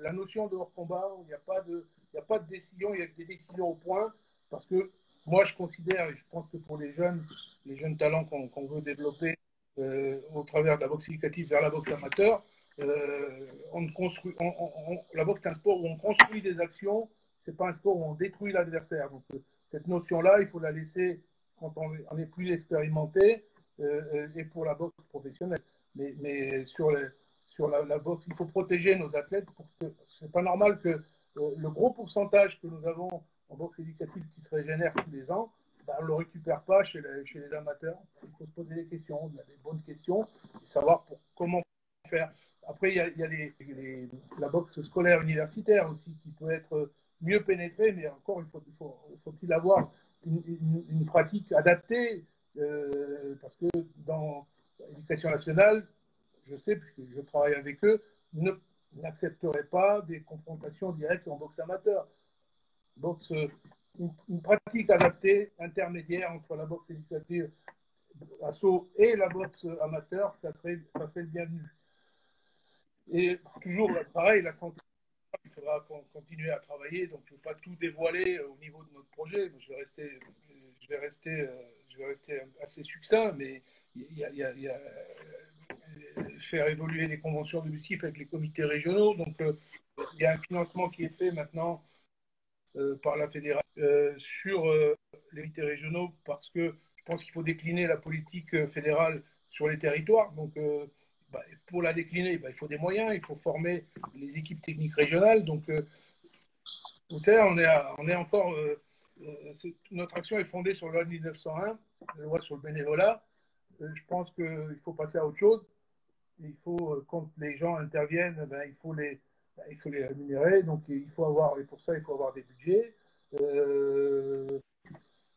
la notion de hors-combat, il n'y a pas de décision, il y a des décisions au point, parce que moi je considère, et je pense que pour les jeunes talents qu'on veut développer au travers de la boxe éducative vers la boxe amateur, la boxe est un sport où on construit des actions, c'est pas un sport où on détruit l'adversaire. Donc cette notion-là, il faut la laisser quand on est plus expérimenté et pour la boxe professionnelle. Mais sur la boxe, il faut protéger nos athlètes parce que c'est pas normal que le gros pourcentage que nous avons en boxe éducative qui se régénère tous les ans, on ne le récupère pas chez les amateurs. Il faut se poser des questions, il y a des bonnes questions, et savoir comment faire. Après, il y a la boxe scolaire universitaire aussi qui peut être mieux pénétrée, mais encore, faut-il avoir une pratique adaptée parce que dans l'éducation nationale, je sais, puisque je travaille avec eux, n'accepterait pas des confrontations directes en boxe amateur. Boxe, une pratique adaptée, intermédiaire entre la boxe éducative assaut et la boxe amateur, ça serait le bienvenu. Et toujours pareil, la santé, il faudra continuer à travailler, donc je ne veux pas tout dévoiler au niveau de notre projet. Je vais rester assez succinct, mais il y a faire évoluer les conventions de l'UCIF avec les comités régionaux. Donc il y a un financement qui est fait maintenant par la fédération sur les comités régionaux parce que je pense qu'il faut décliner la politique fédérale sur les territoires. Donc pour la décliner, il faut des moyens, il faut former les équipes techniques régionales. Donc vous savez, on est encore notre action est fondée sur la loi de 1901, la loi sur le bénévolat. Je pense qu'il faut passer à autre chose. Il faut, quand les gens interviennent, il faut les rémunérer. Donc, et pour ça, il faut avoir des budgets.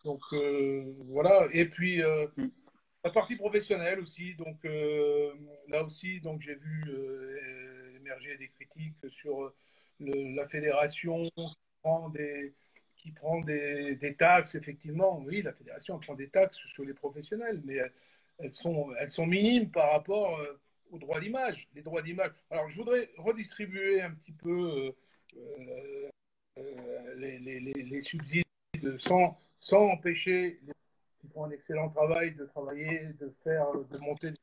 Voilà. Et puis, la partie professionnelle aussi. Donc, là aussi, donc, j'ai vu émerger des critiques sur la fédération qui prend des taxes. Effectivement, oui, la fédération prend des taxes sur les professionnels, mais elles sont minimes par rapport aux droits d'image. Les droits d'image. Alors, je voudrais redistribuer un petit peu les subsides sans empêcher les qui font un excellent travail de travailler, de monter des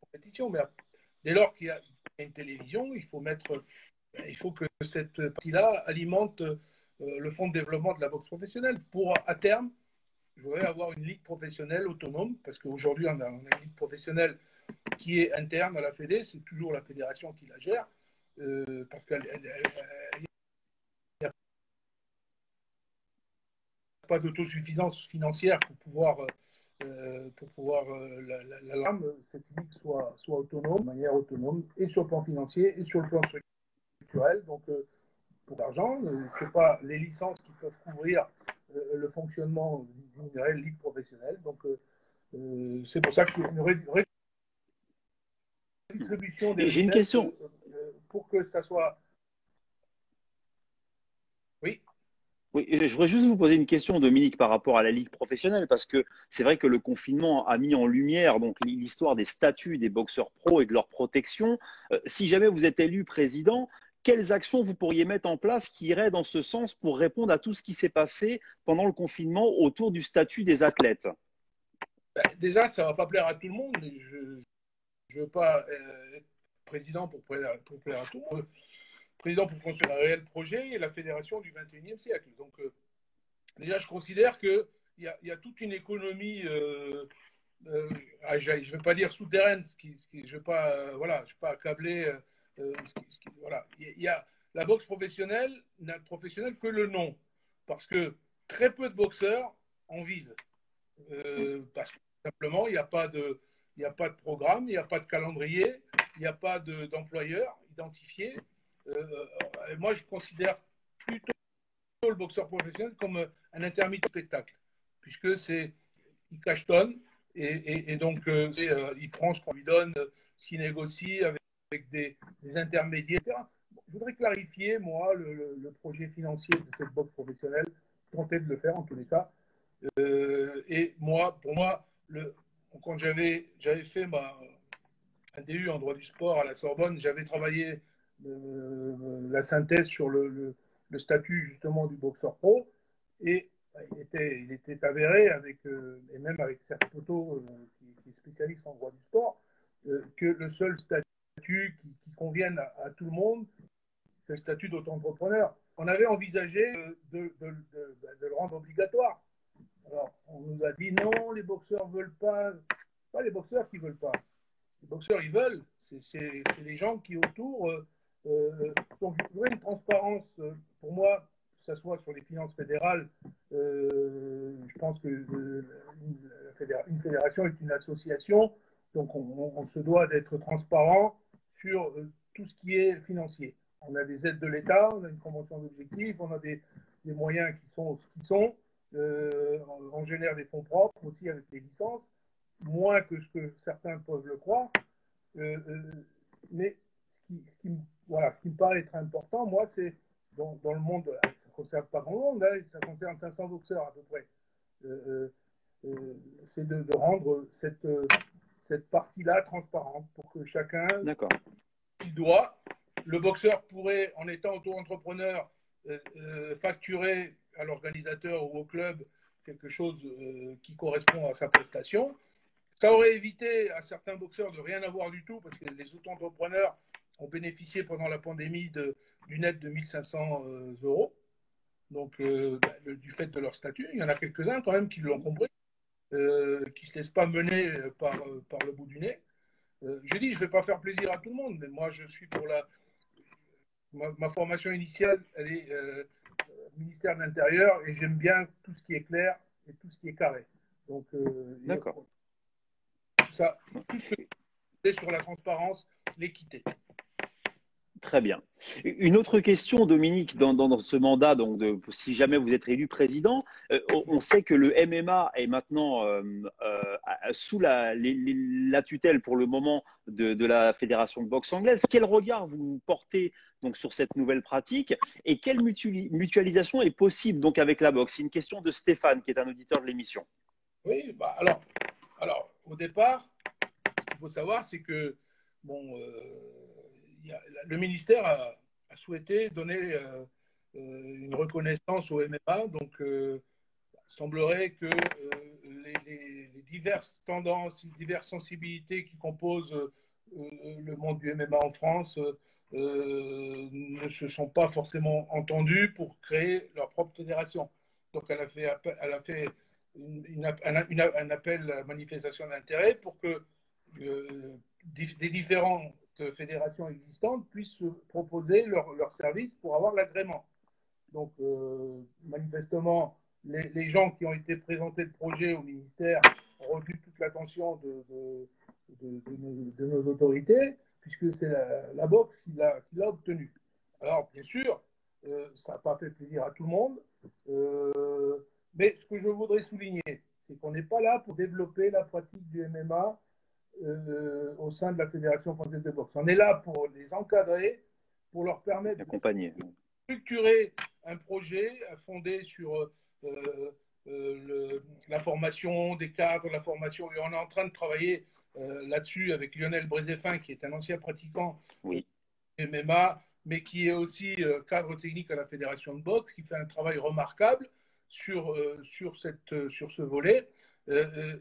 compétitions. Mais dès lors qu'il y a une télévision, il faut que cette partie-là alimente le fonds de développement de la boxe professionnelle pour, à terme, je voudrais avoir une ligue professionnelle autonome, parce qu'aujourd'hui, on a une ligue professionnelle qui est interne à la Fédé, c'est toujours la fédération qui la gère, parce qu'il n'y a pas d'autosuffisance financière pour pouvoir cette ligue soit autonome, de manière autonome, et sur le plan financier, et sur le plan structurel. Donc, pour l'argent, c'est pas les licences qui peuvent couvrir le fonctionnement d'une réelle ligue professionnelle. Donc, c'est pour ça qu'il y a une redistribution des J'ai une question. Pour que ça soit. Oui. Oui, je voudrais juste vous poser une question, Dominique, par rapport à la ligue professionnelle, parce que c'est vrai que le confinement a mis en lumière donc l'histoire des statuts des boxeurs pros et de leur protection. Si jamais vous êtes élu président, quelles actions vous pourriez mettre en place qui iraient dans ce sens pour répondre à tout ce qui s'est passé pendant le confinement autour du statut des athlètes? Déjà, ça ne va pas plaire à tout le monde. Je ne veux pas être président pour plaire à tout le monde. Président pour construire un réel projet et la fédération du XXIe siècle. Donc, déjà, je considère qu'il y a toute une économie, je ne vais pas dire souterraine, je ne vais pas, je suis pas accablé. Voilà. Il y a la boxe professionnelle n'a professionnelle que le nom, parce que très peu de boxeurs en vivent. Parce que simplement, il n'y a pas de programme, il n'y a pas de calendrier, il n'y a pas d'employeur identifié. Moi, je considère plutôt le boxeur professionnel comme un intermittent de spectacle, puisque il cachetonne et donc il prend ce qu'on lui donne, ce qu'il négocie avec des intermédiaires, etc. Je voudrais clarifier, moi, le projet financier de cette boxe professionnelle, tenter de le faire en tous les cas. Et moi, pour moi, quand j'avais fait un DU en droit du sport à la Sorbonne, j'avais travaillé la synthèse sur le statut justement du boxeur pro, et il était avéré et même avec Serge Poto, qui est spécialiste en droit du sport, que le seul statut qui convienne à tout le monde, c'est le statut d'auto-entrepreneur. On avait envisagé de le rendre obligatoire. Alors, on nous a dit non, les boxeurs ne veulent pas. Ce pas les boxeurs qui ne veulent pas. Les boxeurs, ils veulent. C'est les gens qui autour. Donc, je voudrais une transparence. Pour moi, que ce soit sur les finances fédérales, je pense que une fédération est une association. Donc, on se doit d'être transparent sur tout ce qui est financier. On a des aides de l'État, on a une convention d'objectifs, on a des moyens qui sont ce qu'ils sont. On génère des fonds propres aussi avec les licences, moins que ce que certains peuvent le croire. Mais voilà, ce qui me paraît être important, moi, c'est dans le monde, ça ne concerne pas grand monde, hein, ça concerne 500 boxeurs à peu près. C'est de rendre cette partie-là transparente pour que chacun, il doit, le boxeur pourrait, en étant auto-entrepreneur, facturer à l'organisateur ou au club quelque chose qui correspond à sa prestation. Ça aurait évité à certains boxeurs de rien avoir du tout, parce que les auto-entrepreneurs ont bénéficié pendant la pandémie d'une aide de 1 500 euros, donc du fait de leur statut. Il y en a quelques-uns quand même qui l'ont compris, qui ne se laissent pas mener par le bout du nez. Je dis, je ne vais pas faire plaisir à tout le monde, mais moi je suis pour ma formation initiale, elle est ministère de l'Intérieur, et j'aime bien tout ce qui est clair et tout ce qui est carré. Donc, d'accord. Tout ce qui est sur la transparence, l'équité. Très bien. Une autre question, Dominique, dans ce mandat, donc si jamais vous êtes élu président, on sait que le MMA est maintenant sous la tutelle pour le moment de la Fédération de boxe anglaise. Quel regard vous portez donc sur cette nouvelle pratique et quelle mutualisation est possible donc avec la boxe? C'est une question de Stéphane, qui est un auditeur de l'émission. Oui, alors au départ, ce qu'il faut savoir, c'est que le ministère a souhaité donner une reconnaissance au MMA. Donc, il semblerait que les diverses tendances, les diverses sensibilités qui composent le monde du MMA en France ne se sont pas forcément entendues pour créer leur propre fédération. Donc, elle a fait un appel à manifestation d'intérêt pour que des différentes fédérations existantes puissent proposer leurs services pour avoir l'agrément. Donc, manifestement, les gens qui ont été présentés le projet au ministère ont reçu toute l'attention de nos autorités, puisque c'est la boxe qui l'a obtenu. Alors, bien sûr, ça n'a pas fait plaisir à tout le monde, mais ce que je voudrais souligner, c'est qu'on n'est pas là pour développer la pratique du MMA au sein de la Fédération française de boxe. On est là pour les encadrer, pour leur permettre d'accompagner, de structurer un projet fondé sur la formation des cadres, la formation. Et on est en train de travailler là-dessus avec Lionel Brézéfin, qui est un ancien pratiquant MMA, mais qui est aussi cadre technique à la Fédération de boxe, qui fait un travail remarquable sur ce volet.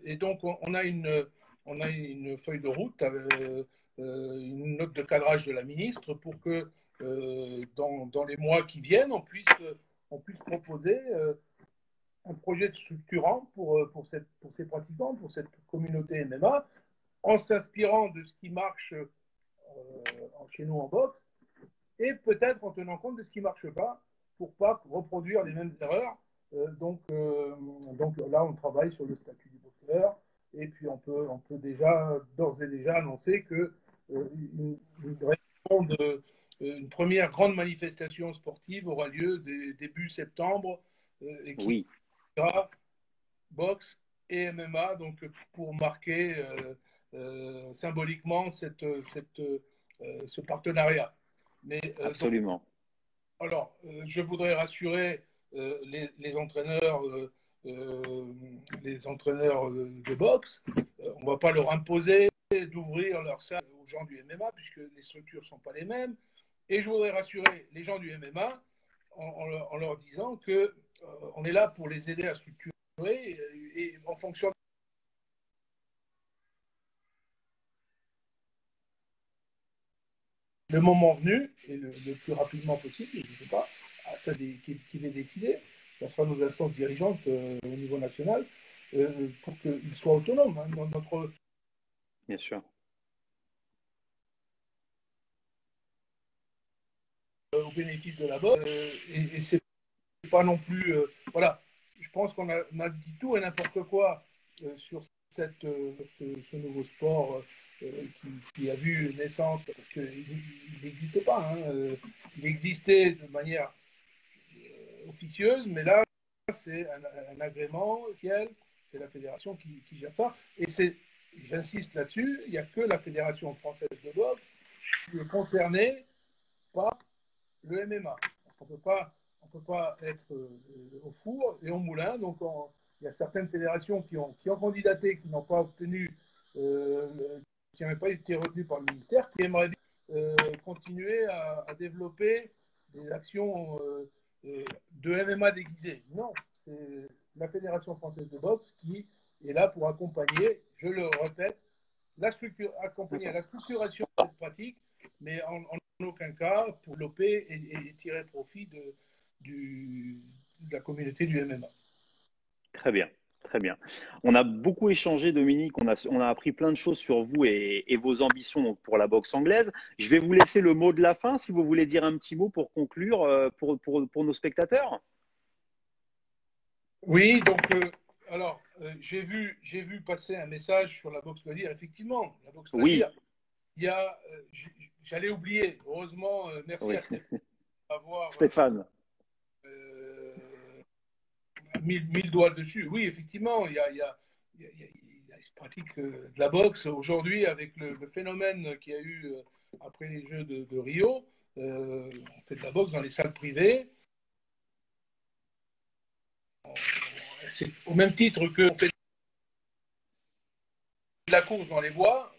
Et donc, on a une feuille de route, une note de cadrage de la ministre pour que dans les mois qui viennent, on puisse proposer un projet structurant pour ces pratiquants, pour cette communauté MMA, en s'inspirant de ce qui marche chez nous en boxe et peut-être en tenant compte de ce qui ne marche pas pour ne pas reproduire les mêmes erreurs Donc là, on travaille sur le statut du boxeur. Et puis on peut déjà, d'ores et déjà, annoncer que une première grande manifestation sportive aura lieu début septembre et qui Oui, sera boxe et MMA, donc pour marquer symboliquement ce partenariat. Mais donc, absolument. alors, je voudrais rassurer euh, euh, les entraîneurs de boxe. On ne va pas leur imposer d'ouvrir leur salle aux gens du MMA puisque les structures ne sont pas les mêmes. Et je voudrais rassurer les gens du MMA en leur disant que on est là pour les aider à structurer et en fonction le moment venu, et le plus rapidement possible, je ne sais pas, qu'il est décidé, ça sera nos instances dirigeantes au niveau national, pour qu'ils soient autonomes hein, dans notre, Bien sûr. au bénéfice de la boxe. Et c'est pas non plus. Voilà, je pense qu'on a dit tout et n'importe quoi sur ce nouveau sport qui a vu naissance, parce qu'il n'existait pas. Hein, il existait de manière officieuse, mais là, c'est un agrément officiel, c'est la fédération qui gère ça. Et j'insiste là-dessus, il n'y a que la Fédération française de boxe qui est concernée par le MMA. On ne peut pas être au four et au moulin. Donc, il y a certaines fédérations qui ont candidaté, qui n'ont pas obtenu, qui n'avaient pas été retenues par le ministère, qui aimeraient continuer à développer des actions de MMA déguisées. Non, c'est la Fédération française de boxe qui est là pour accompagner, je le répète, accompagner la structuration de cette pratique, mais en aucun cas pour développer et tirer profit de la communauté du MMA. Très bien, très bien. On a beaucoup échangé, Dominique. On a appris plein de choses sur vous et vos ambitions donc, pour la boxe anglaise. Je vais vous laisser le mot de la fin si vous voulez dire un petit mot pour conclure pour nos spectateurs. Oui, donc alors j'ai vu passer un message sur la boxe loisir. Effectivement, la boxe Oui, loisir, il y a, j'allais oublier. Heureusement, merci oui. à Stéphane d'avoir Stéphane. euh, mille doigts dessus. Oui, effectivement, il se pratique de la boxe aujourd'hui avec le phénomène qu'il y a eu après les Jeux de Rio. On fait de la boxe dans les salles privées. C'est au même titre qu'on fait de la course dans les bois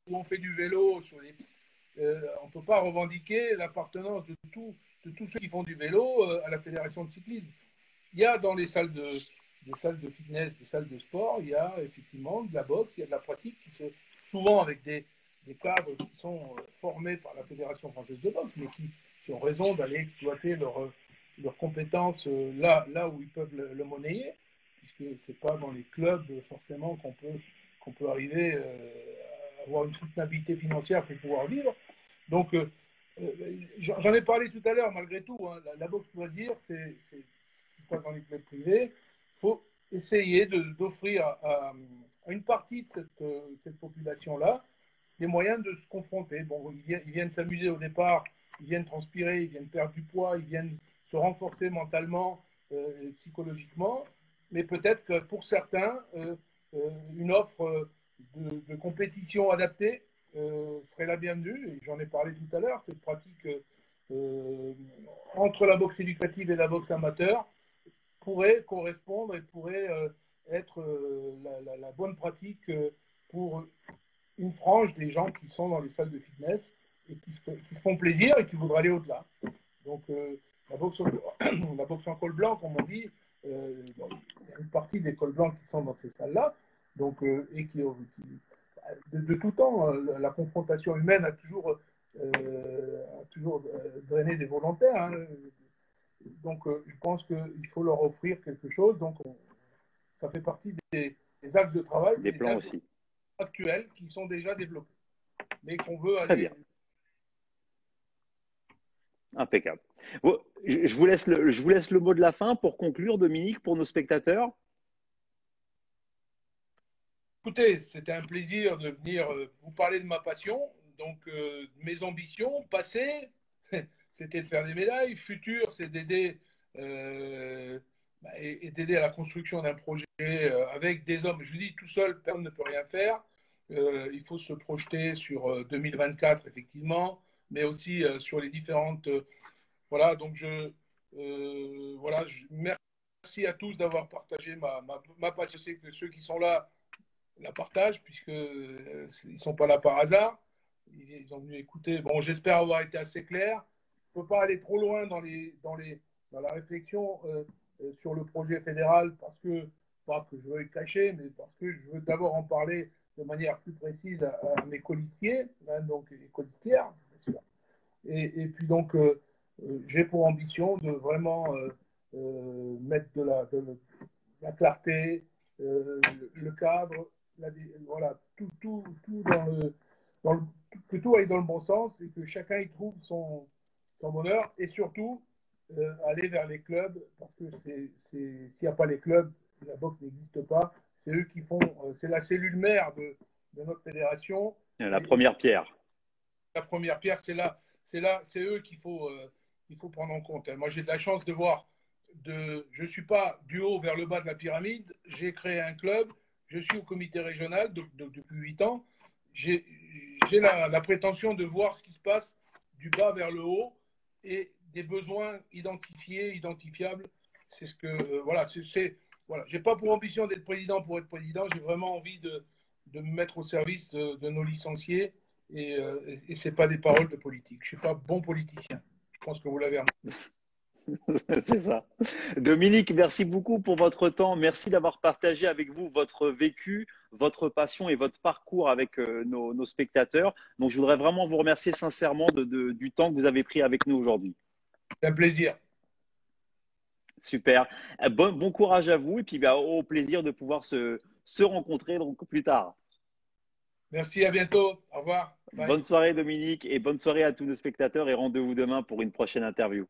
ou on fait du vélo sur les pistes. On ne peut pas revendiquer l'appartenance de tous ceux qui font du vélo à la fédération de cyclisme. Il y a dans des salles de fitness, des salles de sport, il y a effectivement de la boxe, il y a de la pratique souvent avec des cadres qui sont formés par la Fédération française de boxe, mais qui ont raison d'aller exploiter leurs compétences là où ils peuvent le monnayer, puisque ce n'est pas dans les clubs forcément qu'on peut arriver à avoir une soutenabilité financière pour pouvoir vivre. Donc, j'en ai parlé tout à l'heure, malgré tout, hein, la boxe loisir, c'est pas dans les clubs privés. Il faut essayer d'offrir à une partie de cette population-là les moyens de se confronter. Bon, ils viennent s'amuser au départ, ils viennent transpirer, ils viennent perdre du poids, ils viennent se renforcer mentalement et psychologiquement, mais peut-être que pour certains, une offre de compétition adaptée serait la bienvenue. Et j'en ai parlé tout à l'heure, cette pratique entre la boxe éducative et la boxe amateur pourrait correspondre et pourrait être la bonne pratique pour une frange des gens qui sont dans les salles de fitness et qui se font plaisir et qui voudraient aller au-delà. Donc la boxe en col blanc, comme on dit, bon, il y a une partie des cols blancs qui sont dans ces salles-là, donc, et de tout temps, la confrontation humaine a toujours drainé des volontaires. Hein. Donc, je pense qu'il faut leur offrir quelque chose. Donc, ça fait partie des axes de travail, Des des plans axes aussi. actuels qui sont déjà développés, mais qu'on veut Très aller. bien. Impeccable. Bon, je vous laisse le mot de la fin pour conclure, Dominique, pour nos spectateurs. Écoutez, c'était un plaisir de venir vous parler de ma passion. Donc, mes ambitions passées, c'était de faire des médailles. Futures, c'est d'aider et d'aider à la construction d'un projet avec des hommes. Je vous dis, tout seul, personne ne peut rien faire. Il faut se projeter sur 2024, effectivement, mais aussi sur les différentes. Voilà, donc merci à tous d'avoir partagé ma passion. Je sais que ceux qui sont là la partagent, puisqu'ils ne sont pas là par hasard. Ils ont venu écouter. Bon, j'espère avoir été assez clair. Je ne peux pas aller trop loin dans la réflexion sur le projet fédéral, parce que, pas que je veux le cacher, mais parce que je veux d'abord en parler de manière plus précise à mes colistiers, hein, donc les colistières, bien sûr. Et puis donc, j'ai pour ambition de vraiment mettre la clarté, le cadre, voilà, tout dans le, que tout aille dans le bon sens et que chacun y trouve son bonheur, et surtout aller vers les clubs, parce que s'il n'y a pas les clubs, la boxe n'existe pas. C'est eux qui font, c'est la cellule mère de notre fédération. La première pierre. La première pierre, c'est eux qu'il faut prendre en compte. Moi, j'ai de la chance de voir, je ne suis pas du haut vers le bas de la pyramide. J'ai créé un club, je suis au comité régional depuis 8 ans. J'ai la prétention de voir ce qui se passe du bas vers le haut et des besoins identifiés, identifiables. C'est ce que, voilà, voilà. J'ai pas pour ambition d'être président pour être président. J'ai vraiment envie de me mettre au service de nos licenciés. Et ce n'est pas des paroles de politique. Je ne suis pas bon politicien. Je pense que vous l'avez remarqué. C'est ça. Dominique, merci beaucoup pour votre temps. Merci d'avoir partagé avec vous votre vécu, votre passion et votre parcours avec nos spectateurs. Donc, je voudrais vraiment vous remercier sincèrement du temps que vous avez pris avec nous aujourd'hui. C'est un plaisir. Super. Bon courage à vous et puis au plaisir de pouvoir se rencontrer donc plus tard. Merci, à bientôt. Au revoir. Bye. Bonne soirée Dominique et bonne soirée à tous nos spectateurs et rendez-vous demain pour une prochaine interview.